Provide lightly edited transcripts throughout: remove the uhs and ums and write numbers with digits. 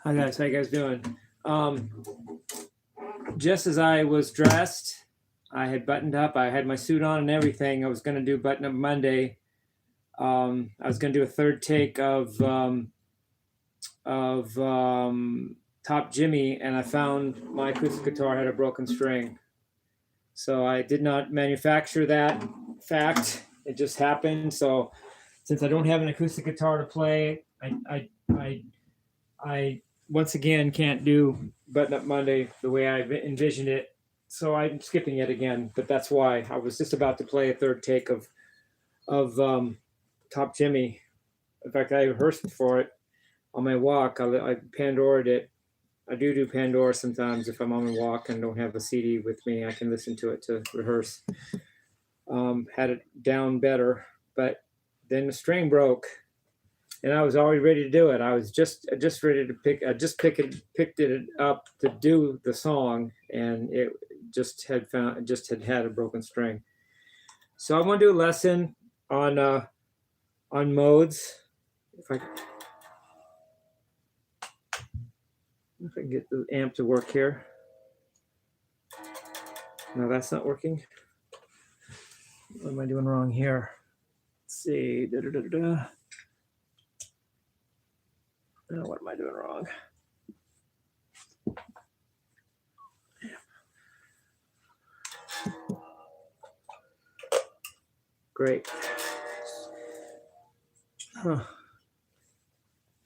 Hi guys, how you guys doing? Just as I was dressed, I had buttoned up, I had my suit on and everything. I was going to do Button Up Monday. I was going to do a third take of Top Jimmie, and I found my acoustic guitar had a broken string. So I did not manufacture that fact. It just happened. So since I don't have an acoustic guitar to play, I once again can't do Button Up Monday the way I envisioned it. So I'm skipping it again, but that's why I was just about to play a third take of Top Jimmie. In fact, I rehearsed for it on my walk. I Pandoraed it. I do Pandora sometimes if I'm on a walk and don't have a CD with me. I can listen to it to rehearse. Had it down better, but then the string broke, and I was already ready to do it. I was just ready to picked it up to do the song, and it just had a broken string. So I want to do a lesson on modes. If I can get the amp to work here. No, that's not working. What am I doing wrong here? Let's see. Oh, what am I doing wrong? Great. Huh.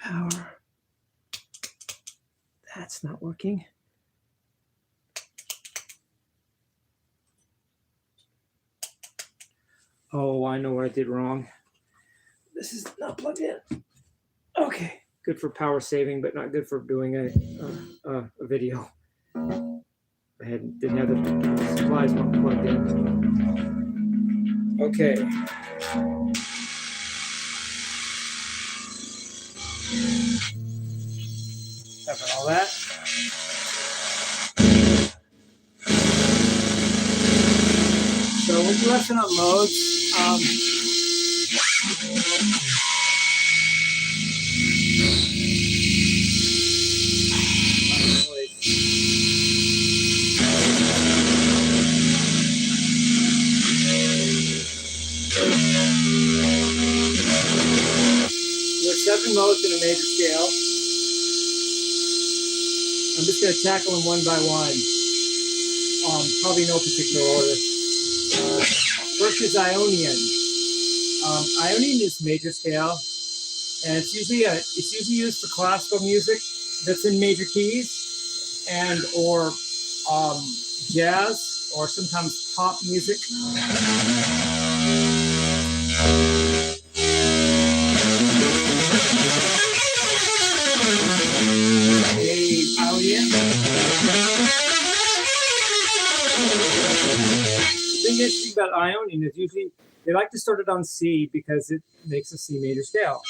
Power. That's not working. Oh, I know what I did wrong. This is not plugged in. Okay, good for power saving, but not good for doing a video. I didn't have the supplies plugged in. Okay. Having all that. So with the lesson on modes, there are 7 modes in a major scale. I'm just going to tackle them one by one. Probably no particular order. First is Ionian. Ionian is major scale, and it's usually used for classical music that's in major keys, and or jazz, or sometimes pop music. Ionian. The thing interesting about Ionian is usually they like to start it on C because it makes a C major scale.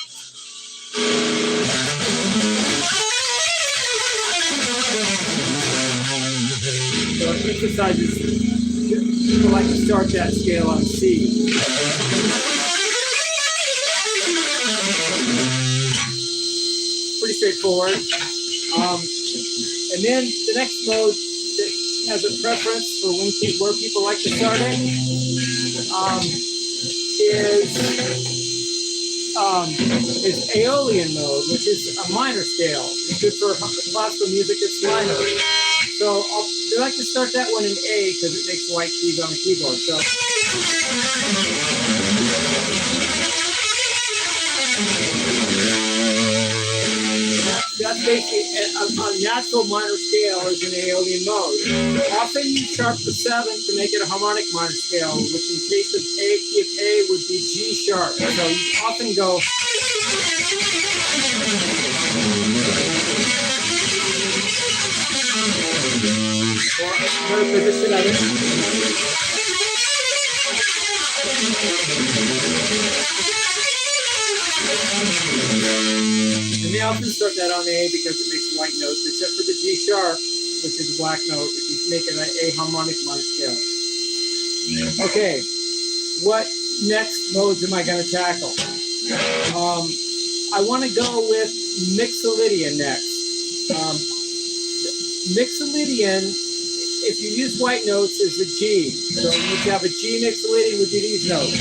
So it emphasizes people like to start that scale on C. Pretty straightforward. And then the next mode that has a preference for where people like to start it is Aeolian mode, which is a minor scale. It's good for classical music that's minor. So they like to start that one in A because it makes white keys on the keyboard. So that's basically a natural minor scale is an Aeolian mode. Often you sharp the 7th to make it a harmonic minor scale, which in case of A, key of A would be G sharp. So you often go. Or another position of it. And they often start that on A because it makes white notes, except for the G sharp, which is a black note, if you make it an A harmonic minor scale. Okay, what next modes am I going to tackle? I want to go with Mixolydian next. Mixolydian, if you use white notes, is a G. So if you have a G mixolydian, would be these notes.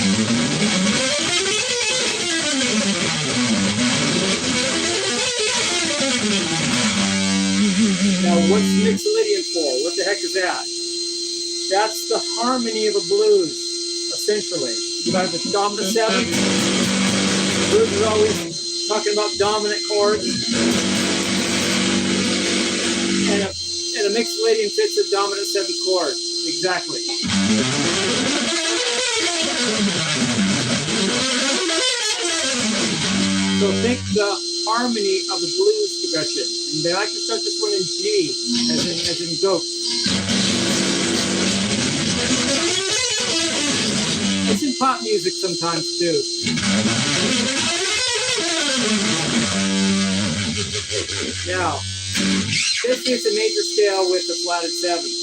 Now, what's mixolydian for? What the heck is that? That's the harmony of a blues, essentially. You got the dominant seventh. Blues is always talking about dominant chords. And a mixolydian fits a dominant seventh chord. Exactly. So think the harmony of the blues progression. And they like to start this one in G, as in goat. It's in pop music sometimes too. Now, this is a major scale with a flatted seventh.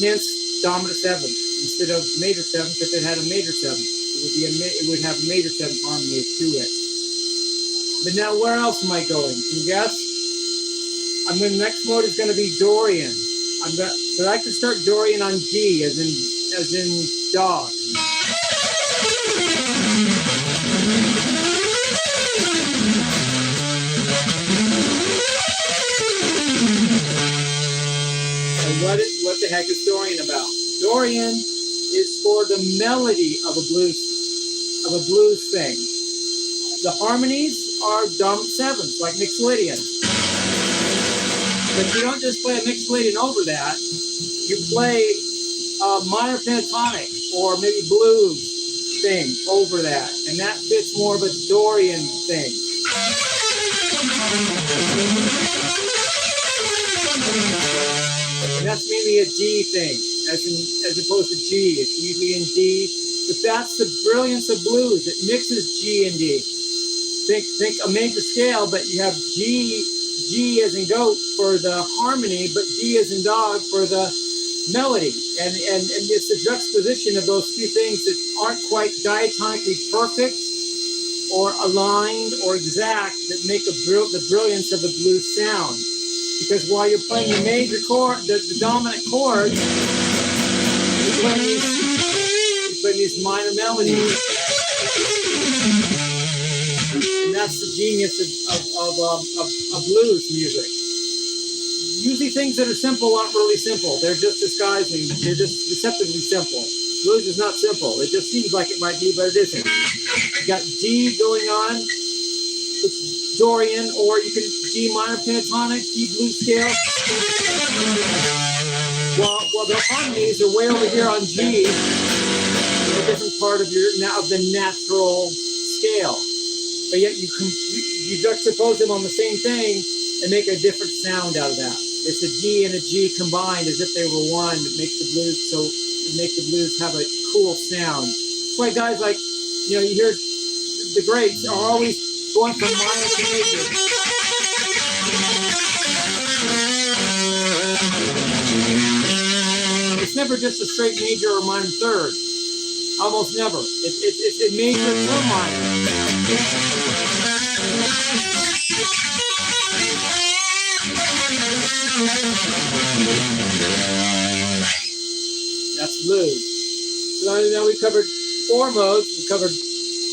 Hence, dominant seventh instead of major seventh. If it had a major seventh, it would have a major seventh harmony to it. But now, where else am I going? Can you guess? The next mode is going to be Dorian. So I can start Dorian on G, as in dog. And what the heck is Dorian about? Dorian is for the melody of a blues thing. The harmonies are dominant sevenths, like mixolydian. But you don't just play a mixolydian over that. You play a minor pentatonic or maybe blues thing over that, and that fits more of a Dorian thing. And that's maybe a D thing, as opposed to G. It's usually in D, but that's the brilliance of blues. It mixes G and D. Think a major scale, but you have G as in goat for the harmony, but D as in dog for the melody. And it's the juxtaposition of those two things that aren't quite diatonically perfect or aligned or exact that make the brilliance of the blues sound. Because while you're playing the major chord, the dominant chords, you're playing these minor melodies. And that's the genius of blues music. Usually things that are simple aren't really simple. They're just disguising. They're just deceptively simple. Blues is not simple. It just seems like it might be, but it isn't. You got D going on. It's Dorian, or you can G minor pentatonic, D blues scale. Well, the harmonies are way over here on G, a different part of the natural scale. But yet you juxtapose them on the same thing and make a different sound out of that. It's a D and a G combined as if they were one to make the blues have a cool sound. That's why guys like, you hear the greats are always going from minor to major. It's never just a straight major or minor third. Almost never. It's a major or minor. That's blues. So now we covered 4 modes. We covered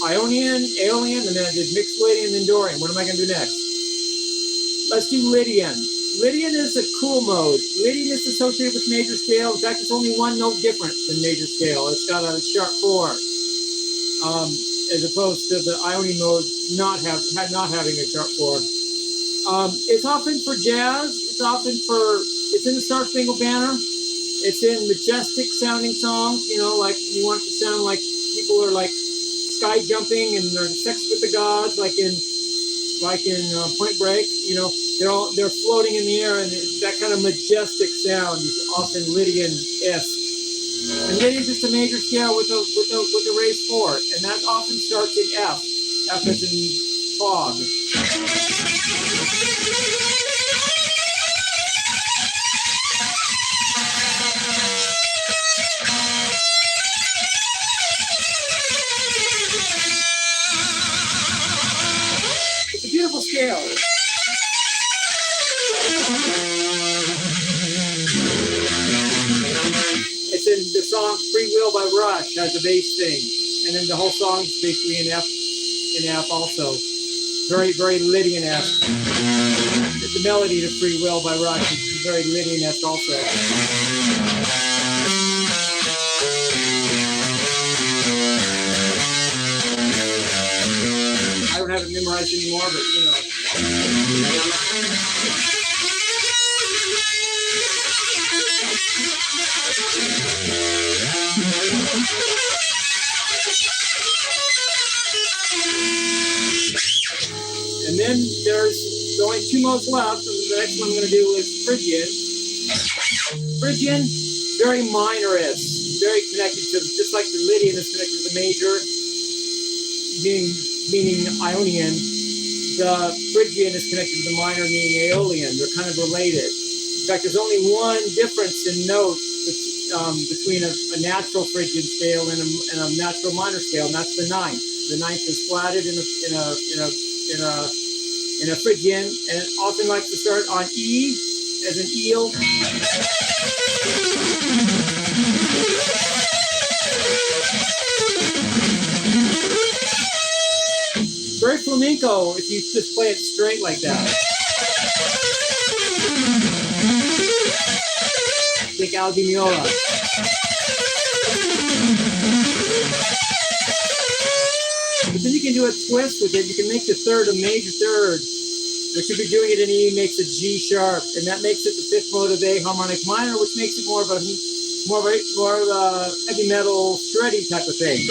Ionian, Aeolian, and then I did Mixolydian and then Dorian. What am I going to do next? Let's do Lydian. Lydian is a cool mode. Lydian is associated with major scale. In fact, it's only one note different than major scale. It's got a sharp 4, as opposed to the Ionian mode not having a sharp 4. It's often for jazz. It's in the Star Spangled Banner. It's in majestic sounding songs. Like you want it to sound like people are like sky jumping and they're in sex with the gods, like in Point Break. They're floating in the air, and that kind of majestic sound is often Lydian-esque. And Lydian is just a major scale with a raised 4, and that often starts in F. F as in fog. It's a beautiful scale. Will by Rush has a bass thing. And then the whole song's basically in F also. Very, very Lydian-esque. The melody to Free Will by Rush is very Lydian-esque also. I don't have it memorized anymore, but you know. And then there's only 2 modes left, and the next one I'm going to do is Phrygian. Phrygian, very minor-esque, very connected to, just like the Lydian is connected to the major, meaning Ionian. The Phrygian is connected to the minor, meaning Aeolian. They're kind of related. In fact, there's only one difference in note between a natural Phrygian scale and a natural minor scale, and that's the ninth. The ninth is flatted in a Phrygian, and it often likes to start on E as an eel. Very flamenco if you just play it straight like that. Think Al Di Meola. But then you can do a twist with it. You can make the third a major third. But you'll be doing it in E makes it G sharp, and that makes it the 5th mode of A harmonic minor, which makes it more of a heavy metal shreddy type of thing.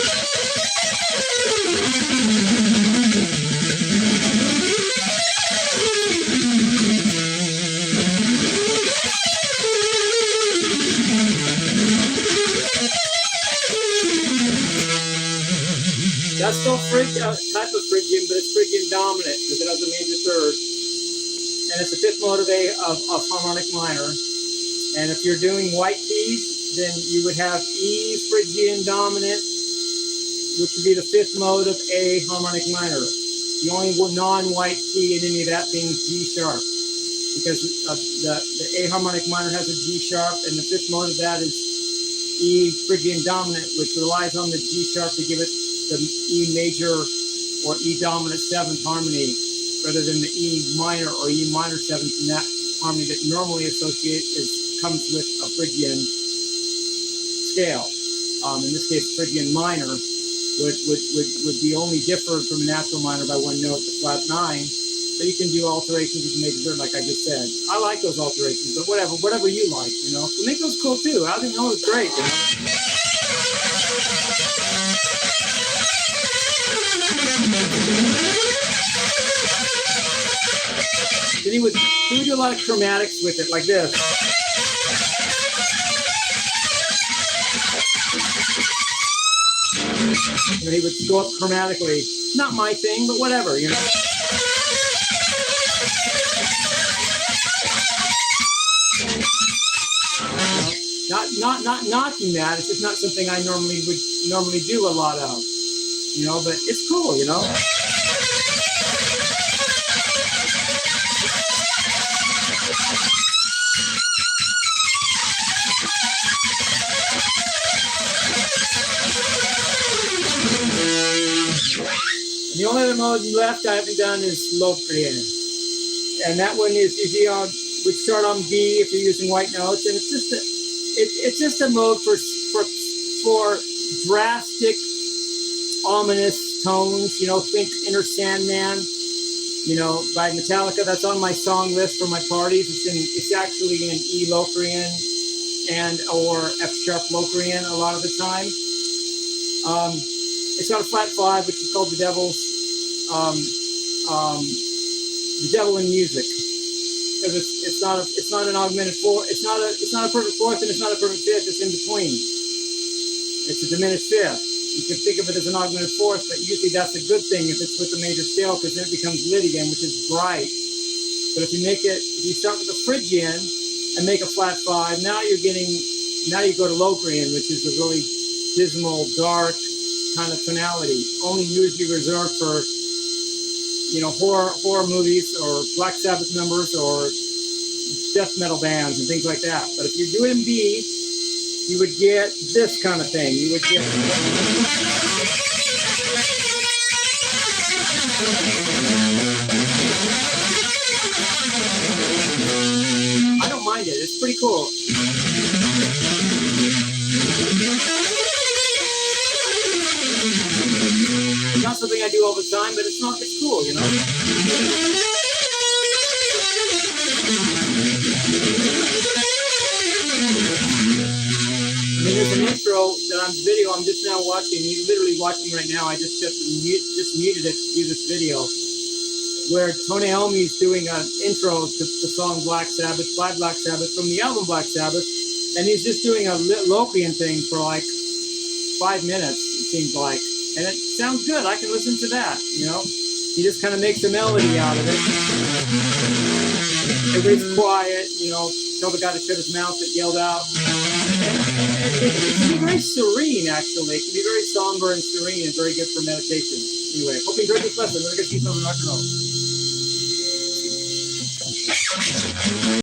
That's still type of Phrygian, but it's Phrygian dominant because it has a major third. And it's the 5th mode of harmonic minor. And if you're doing white keys, then you would have E Phrygian dominant, which would be the 5th mode of A harmonic minor. The only non-white key in any of that being G sharp. Because the A harmonic minor has a G sharp, and the 5th mode of that is E Phrygian dominant, which relies on the G sharp to give it the E major or E dominant 7th harmony, rather than the E minor or E minor 7th, and that harmony that normally comes with a Phrygian scale. In this case, Phrygian minor would be only differed from a natural minor by 1 note, the flat 9. But you can do alterations with major third, like I just said. I like those alterations, but whatever you like, you know. So make those cool too. I think those are great, you know. Then he would do a lot of chromatics with it, like this. You know, he would go up chromatically. Not my thing, but whatever, you know. Not knocking that. It's just not something I normally do a lot of, you know. But it's cool, you know. The only other mode left I haven't done is Locrian, and that one is usually would start on B if you're using white notes, and it's just a mode for drastic, ominous tones. You know, think Inner Sandman, you know, by Metallica. That's on my song list for my parties. It's actually in E Locrian or F sharp Locrian a lot of the time. It's got a flat 5, which is called the Devil in Music, because it's not an augmented 4. It's not a perfect 4th, and it's not a perfect 5th. It's in between. It's a diminished 5th. You can think of it as an augmented 4th, but usually that's a good thing if it's with the major scale, because then it becomes Lydian, which is bright. But if you start with the Phrygian and make a flat 5, now you go to Locrian, which is a really dismal, dark kind of tonality, only usually reserved for, you know, horror movies or Black Sabbath members or death metal bands and things like that. But if you do it in B, you would get this kind of thing. You would get. I don't mind it. It's pretty cool. It's not something I do all the time, but it's cool, you know? I mean, there's an intro that I'm just now watching. You're literally watching right now. I just muted it to do this video, where Tony Iommi's doing an intro to the song Black Sabbath by Black Sabbath from the album Black Sabbath, and he's just doing a Lopian thing for like 5 minutes, it seems like, and it sounds good. I can listen to that, you know? He just kind of makes a melody out of it. Everybody's quiet, you know, tell the guy to shut his mouth that yelled out. It can be very serene, actually. It can be very somber and serene and very good for meditation. Anyway, hope you enjoyed this lesson. Let's get you some rock and roll.